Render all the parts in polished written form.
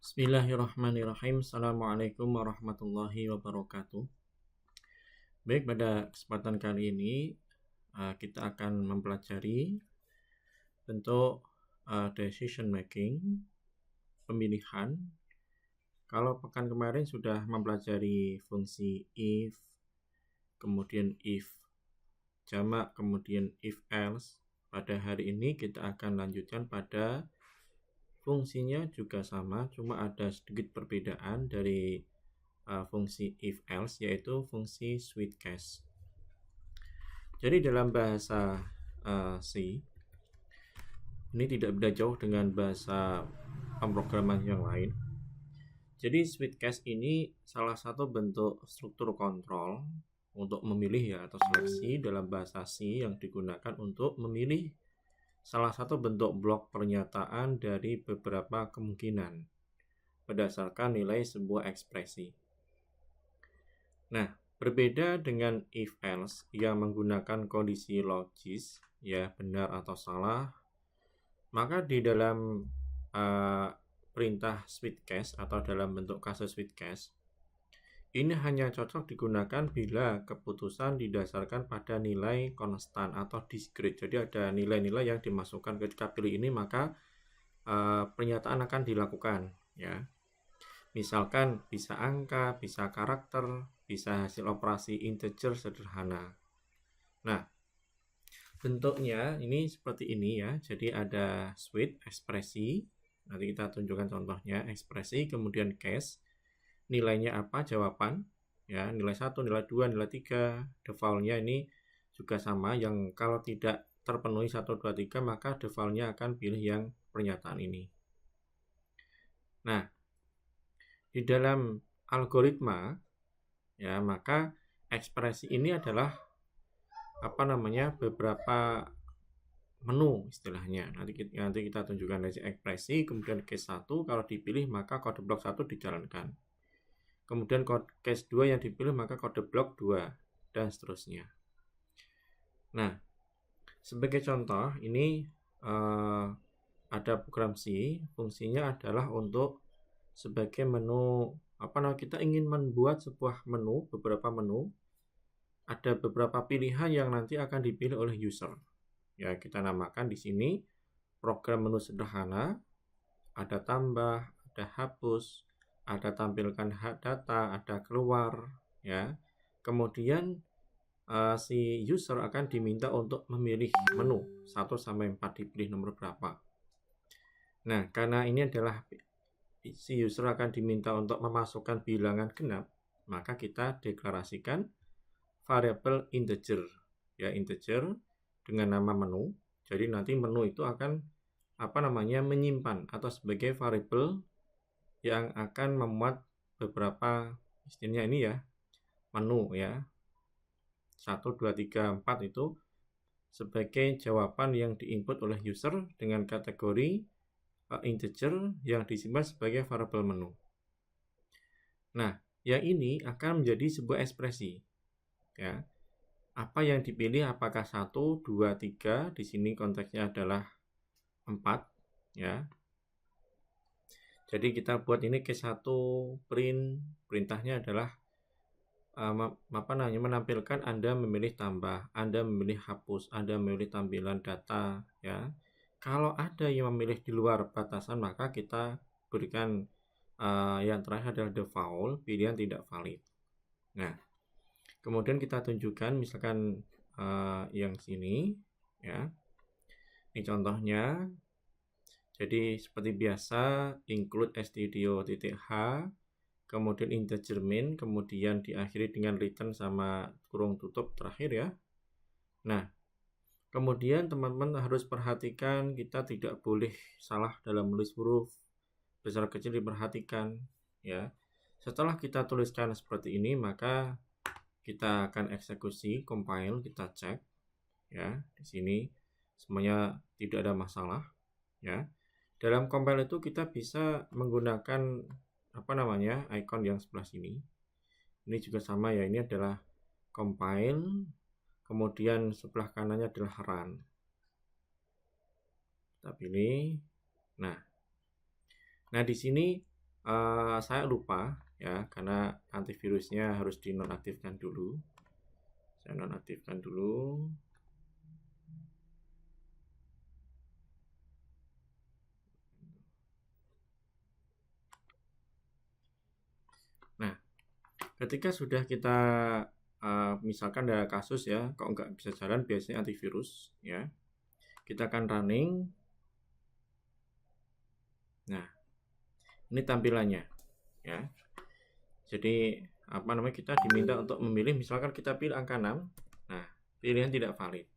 Bismillahirrahmanirrahim. Assalamualaikum warahmatullahi wabarakatuh. Baik, pada kesempatan kali ini kita akan mempelajari bentuk decision making, pemilihan. Kalau pekan kemarin sudah mempelajari fungsi if, kemudian if jamak, kemudian if else. Pada hari ini kita akan lanjutkan pada fungsinya juga sama, cuma ada sedikit perbedaan dari fungsi if else, yaitu fungsi switch case. Jadi dalam bahasa C ini tidak beda jauh dengan bahasa pemrograman yang lain. Jadi switch case ini salah satu bentuk struktur kontrol untuk memilih ya, atau seleksi dalam bahasa C yang digunakan untuk memilih salah satu bentuk blok pernyataan dari beberapa kemungkinan berdasarkan nilai sebuah ekspresi. Nah, berbeda dengan if else yang menggunakan kondisi logis, ya benar atau salah, maka di dalam perintah switch case atau dalam bentuk kasus switch case, ini hanya cocok digunakan bila keputusan didasarkan pada nilai konstan atau discrete. Jadi ada nilai-nilai yang dimasukkan ketika pilih ini, maka pernyataan akan dilakukan. Ya, misalkan bisa angka, bisa karakter, bisa hasil operasi integer sederhana. Nah, bentuknya ini seperti ini ya. Jadi ada switch, ekspresi. Nanti kita tunjukkan contohnya, ekspresi, kemudian case. Nilainya apa? Jawaban. Ya, nilai 1, nilai 2, nilai 3. Defaultnya ini juga sama, yang kalau tidak terpenuhi 1, 2, 3, maka defaultnya akan pilih yang pernyataan ini. Nah, di dalam algoritma ya, maka ekspresi ini adalah beberapa menu istilahnya. Nanti kita tunjukkan dari ekspresi, kemudian case 1 kalau dipilih maka kode blok 1 dijalankan. Kemudian case 2 yang dipilih maka kode blok 2 dan seterusnya. Nah, sebagai contoh ini ada program C, fungsinya adalah untuk sebagai menu kita ingin membuat sebuah menu, beberapa menu, ada beberapa pilihan yang nanti akan dipilih oleh user. Ya, kita namakan di sini program menu sederhana, ada tambah, ada hapus, ada tampilkan data, ada keluar, ya. Kemudian si user akan diminta untuk memilih menu 1 sampai 4, dipilih nomor berapa. Nah, karena ini adalah si user akan diminta untuk memasukkan bilangan genap, maka kita deklarasikan variabel integer, ya, integer dengan nama menu. Jadi nanti menu itu akan menyimpan atau sebagai variabel yang akan memuat beberapa istilahnya ini ya, menu ya, 1, 2, 3, 4 itu sebagai jawaban yang diinput oleh user dengan kategori integer yang disimpan sebagai variabel menu. Nah, yang ini akan menjadi sebuah ekspresi. Ya. Apa yang dipilih, apakah 1, 2, 3, di sini konteksnya adalah 4, ya. Jadi kita buat ini case 1 perintahnya adalah menampilkan Anda memilih tambah, Anda memilih hapus, Anda memilih tampilan data, ya. Kalau ada yang memilih di luar batasan, maka kita berikan yang terakhir adalah default, pilihan tidak valid. Nah, kemudian kita tunjukkan misalkan yang sini, ya. Ini contohnya. Jadi seperti biasa, include stdio.h, kemudian integer min, kemudian diakhiri dengan return sama kurung tutup terakhir ya. Nah, kemudian teman-teman harus perhatikan kita tidak boleh salah dalam menulis huruf, besar kecil diperhatikan ya. Setelah kita tuliskan seperti ini, maka kita akan eksekusi, compile, kita cek ya. Di sini semuanya tidak ada masalah ya. Dalam compile itu kita bisa menggunakan icon yang sebelah sini. Ini juga sama ya, ini adalah compile, kemudian sebelah kanannya adalah run. Kita pilih. Nah di sini saya lupa ya, karena antivirusnya harus dinonaktifkan dulu. Saya nonaktifkan dulu. Nah, ketika sudah kita misalkan ada kasus ya, kok nggak bisa jalan, biasanya antivirus ya, kita akan running. Nah, ini tampilannya ya. Jadi kita diminta untuk memilih, misalkan kita pilih angka 6. Nah, pilihan tidak valid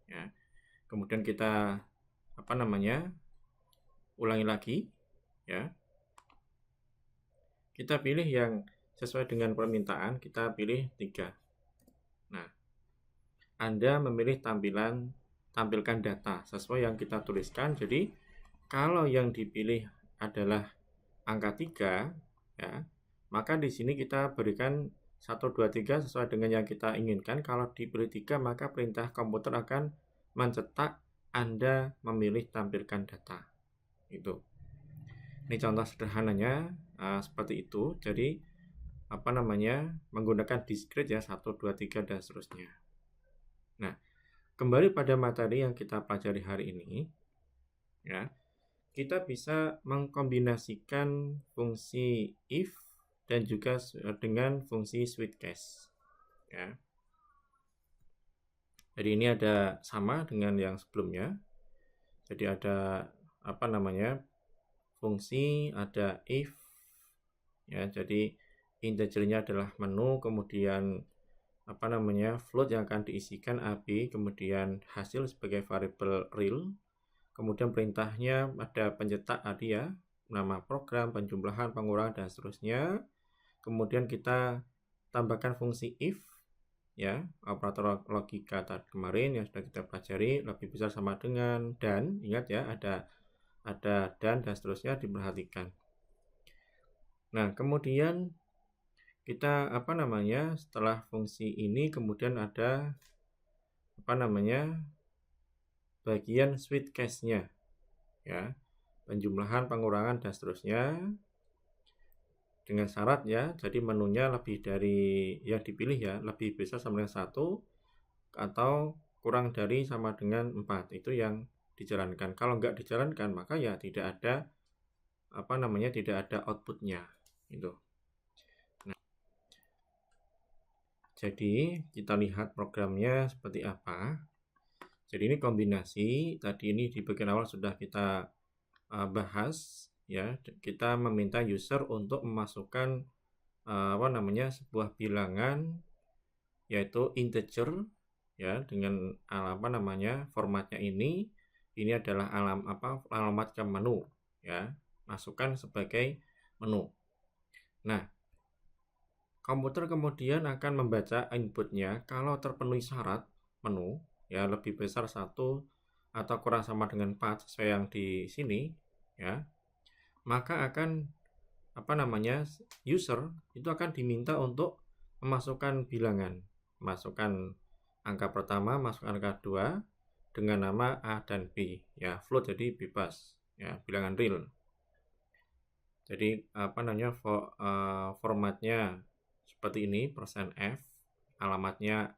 ya. Kemudian kita ulangi lagi ya. Kita pilih yang sesuai dengan permintaan, kita pilih 3. Nah, Anda memilih tampilkan data sesuai yang kita tuliskan. Jadi kalau yang dipilih adalah angka 3 ya, maka di sini kita berikan 1, 2, 3 sesuai dengan yang kita inginkan. Kalau dipilih 3, maka perintah komputer akan mencetak Anda memilih tampilkan data. Itu. Ini contoh sederhananya seperti itu. Jadi menggunakan discrete ya, 1, 2, 3 dan seterusnya. Nah, kembali pada materi yang kita pelajari hari ini ya. Kita bisa mengkombinasikan fungsi if dan juga dengan fungsi switch case ya. Jadi ini ada sama dengan yang sebelumnya. Jadi ada fungsi, ada if ya. Jadi integernya adalah menu, kemudian float yang akan diisikan AB, kemudian hasil sebagai variabel real. Kemudian perintahnya ada pencetak tadi ya, nama program, penjumlahan, pengurangan dan seterusnya. Kemudian kita tambahkan fungsi if ya, operator logika tadi kemarin yang sudah kita pelajari, lebih besar sama dengan dan. Ingat ya, ada dan seterusnya, diperhatikan. Nah, kemudian kita setelah fungsi ini kemudian ada bagian switch case-nya ya, penjumlahan, pengurangan dan seterusnya, dengan syarat ya, jadi menunya lebih dari yang dipilih ya, lebih besar sama dengan 1 atau kurang dari sama dengan 4. Itu yang dijalankan. Kalau nggak dijalankan, maka ya tidak ada tidak ada outputnya itu. Nah, jadi kita lihat programnya seperti apa. Jadi ini kombinasi, tadi ini di bagian awal sudah kita bahas ya. Kita meminta user untuk memasukkan sebuah bilangan yaitu integer ya, dengan formatnya ini adalah alamat ke menu ya, masukkan sebagai menu. Nah, komputer kemudian akan membaca inputnya. Kalau terpenuhi syarat menu ya, lebih besar 1 atau kurang sama dengan 4 sesuai yang di sini ya, maka akan user itu akan diminta untuk memasukkan bilangan, masukkan angka pertama, masukkan angka kedua dengan nama A dan B ya, float jadi bebas ya, bilangan real. Jadi formatnya seperti ini, %f, alamatnya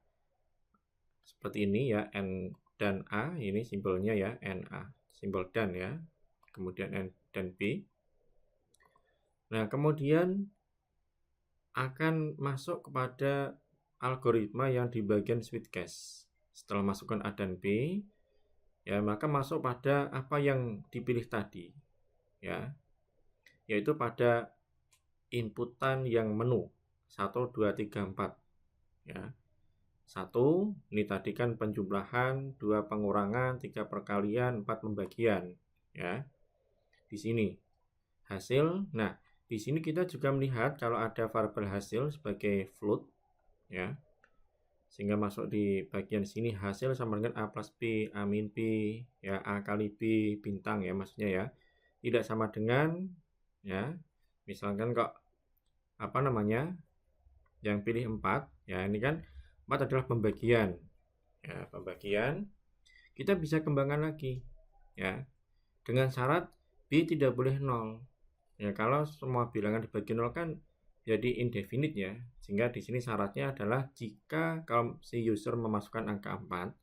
seperti ini ya, N dan A, ini simbolnya ya, NA, simbol dan ya, kemudian N dan B. Nah, kemudian akan masuk kepada algoritma yang di bagian switch case. Setelah masukkan A dan B ya, maka masuk pada apa yang dipilih tadi ya, yaitu pada inputan yang menu 1, 2, 3, 4 ya. 1 ini tadi kan penjumlahan, 2 pengurangan, 3 perkalian, 4 pembagian ya. Di sini hasil. Nah, di sini kita juga melihat kalau ada variabel hasil sebagai float ya, sehingga masuk di bagian sini hasil sama dengan A plus B, A min B ya, A kali B bintang ya, maksudnya ya, tidak sama dengan ya, misalkan kok yang pilih 4 ya, ini kan 4 adalah pembagian ya, pembagian. Kita bisa kembangkan lagi ya, dengan syarat B tidak boleh 0 Ya, kalau semua bilangan dibagi 0 kan jadi indefinite ya. Sehingga di sini syaratnya adalah jika kalau si user memasukkan angka 4,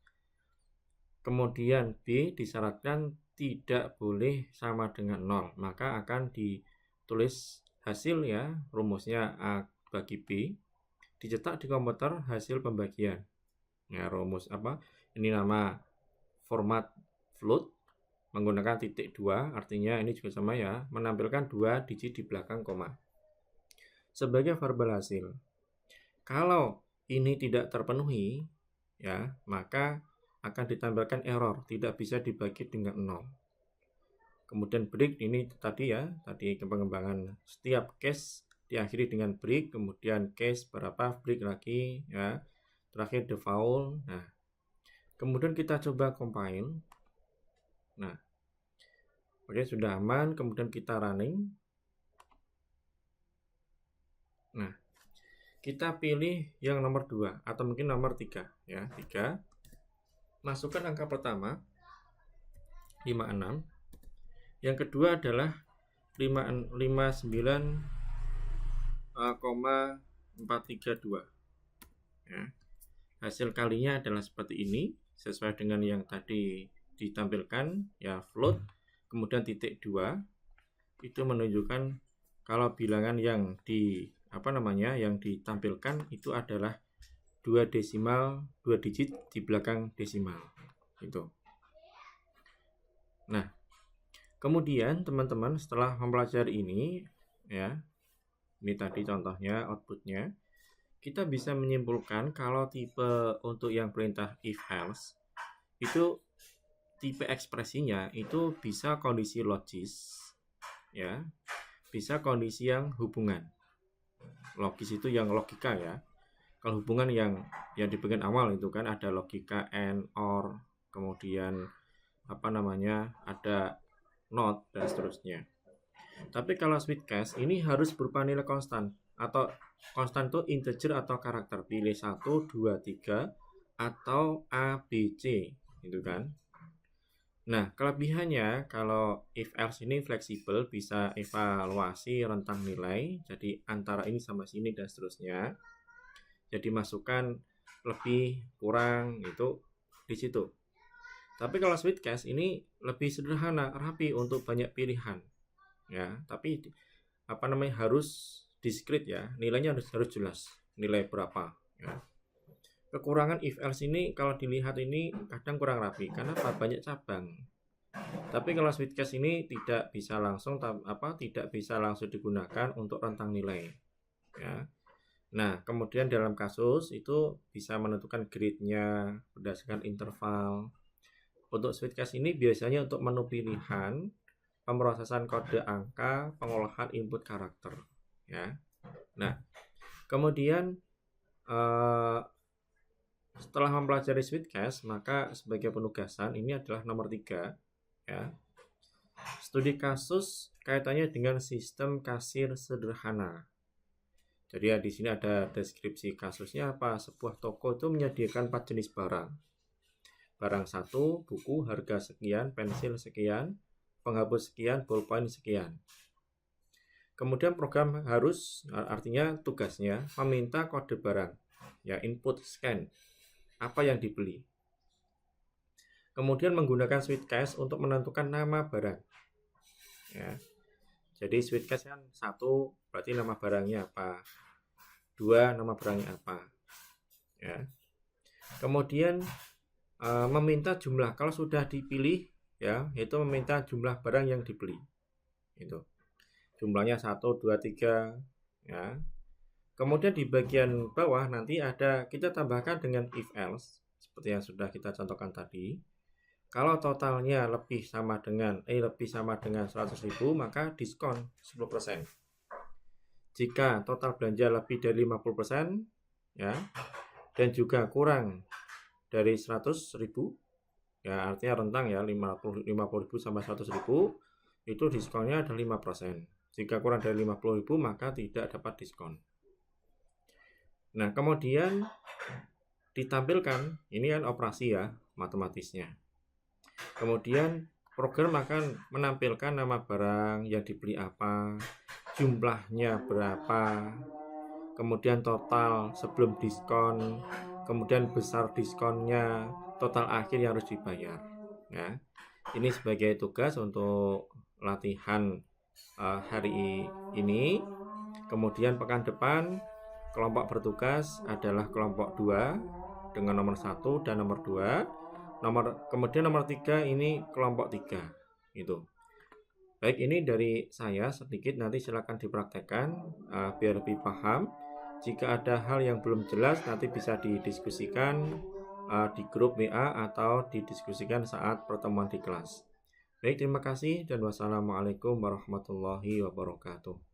kemudian B disyaratkan tidak boleh sama dengan 0, maka akan ditulis hasil ya, rumusnya A bagi B, dicetak di komputer hasil pembagian. Ya, rumus apa? Ini nama format float menggunakan titik 2, artinya ini juga sama ya, menampilkan 2 digit di belakang koma sebagai variabel hasil. Kalau ini tidak terpenuhi ya, maka akan ditampilkan error, tidak bisa dibagi dengan 0. Kemudian break ini tadi ya, tadi pengembangan setiap case diakhiri dengan break, kemudian case berapa, break lagi ya, terakhir the foul. Nah, kemudian kita coba compile. Nah, oke, sudah aman, kemudian kita running. Nah, kita pilih yang nomor 2 atau mungkin nomor 3 ya, 3. Masukkan angka pertama 56. Yang kedua adalah 59,432 ya. Hasil kalinya adalah seperti ini, sesuai dengan yang tadi ditampilkan ya, float kemudian titik 2 itu menunjukkan kalau bilangan yang yang ditampilkan itu adalah 2 digit di belakang desimal itu. Nah, kemudian teman-teman setelah mempelajari ini ya, ini tadi contohnya outputnya, kita bisa menyimpulkan kalau tipe untuk yang perintah if else itu tipe ekspresinya itu bisa kondisi logis ya, bisa kondisi yang hubungan. Logis itu yang logika ya. Kalau hubungan yang di bagian awal itu kan ada logika and, or, kemudian ada not dan seterusnya. Tapi kalau switch case ini harus berupa nilai konstan, atau konstan itu integer atau karakter, pilih 1, 2, 3 atau A, B, C gitu kan. Nah, kelebihannya kalau if else ini fleksibel, bisa evaluasi rentang nilai, jadi antara ini sama sini dan seterusnya. Jadi masukan lebih kurang itu di situ. Tapi kalau switch case ini lebih sederhana, rapi untuk banyak pilihan. Ya, tapi harus discrete ya. Nilainya harus jelas. Nilai berapa ya. Kekurangan if else ini kalau dilihat ini kadang kurang rapi karena banyak cabang. Tapi kalau switch case ini tidak bisa langsung digunakan untuk rentang nilai ya. Nah, kemudian dalam kasus itu bisa menentukan grade-nya berdasarkan interval. Untuk switch case ini biasanya untuk menu pilihan, pemrosesan kode angka, pengolahan input karakter ya. Nah, kemudian setelah mempelajari switch case, maka sebagai penugasan ini adalah nomor 3 ya. Studi kasus kaitannya dengan sistem kasir sederhana. Jadi ya di sini ada deskripsi kasusnya apa? Sebuah toko itu menyediakan 4 jenis barang. Barang 1, buku harga sekian, pensil sekian, penghapus sekian, bolpen sekian. Kemudian program harus, artinya tugasnya meminta kode barang, ya input scan, apa yang dibeli. Kemudian menggunakan switch case untuk menentukan nama barang. Ya. Jadi switch case kan 1 berarti nama barangnya apa, 2 nama barangnya apa. Ya. Kemudian meminta jumlah, kalau sudah dipilih ya, itu meminta jumlah barang yang dibeli. Itu. Jumlahnya 1, 2, 3 ya. Kemudian di bagian bawah nanti ada kita tambahkan dengan if else seperti yang sudah kita contohkan tadi. Kalau totalnya lebih sama dengan 100.000 maka diskon 10%. Jika total belanja lebih dari 50% ya, dan juga kurang dari 100.000 ya, artinya rentang ya 50.000 sampai 100.000 itu diskonnya ada 5%. Jika kurang dari 50.000 maka tidak dapat diskon. Nah, kemudian ditampilkan ini kan operasi ya, matematisnya. Kemudian program akan menampilkan nama barang yang dibeli apa, jumlahnya berapa, kemudian total sebelum diskon, kemudian besar diskonnya, total akhir yang harus dibayar. Ya, ini sebagai tugas untuk latihan hari ini. Kemudian pekan depan kelompok bertugas adalah kelompok 2 dengan nomor 1 dan nomor 2. Kemudian nomor 3 ini kelompok 3. Itu. Baik, ini dari saya sedikit, nanti silakan dipraktekkan biar lebih paham. Jika ada hal yang belum jelas nanti bisa didiskusikan di grup WA atau didiskusikan saat pertemuan di kelas. Baik, terima kasih dan wassalamualaikum warahmatullahi wabarakatuh.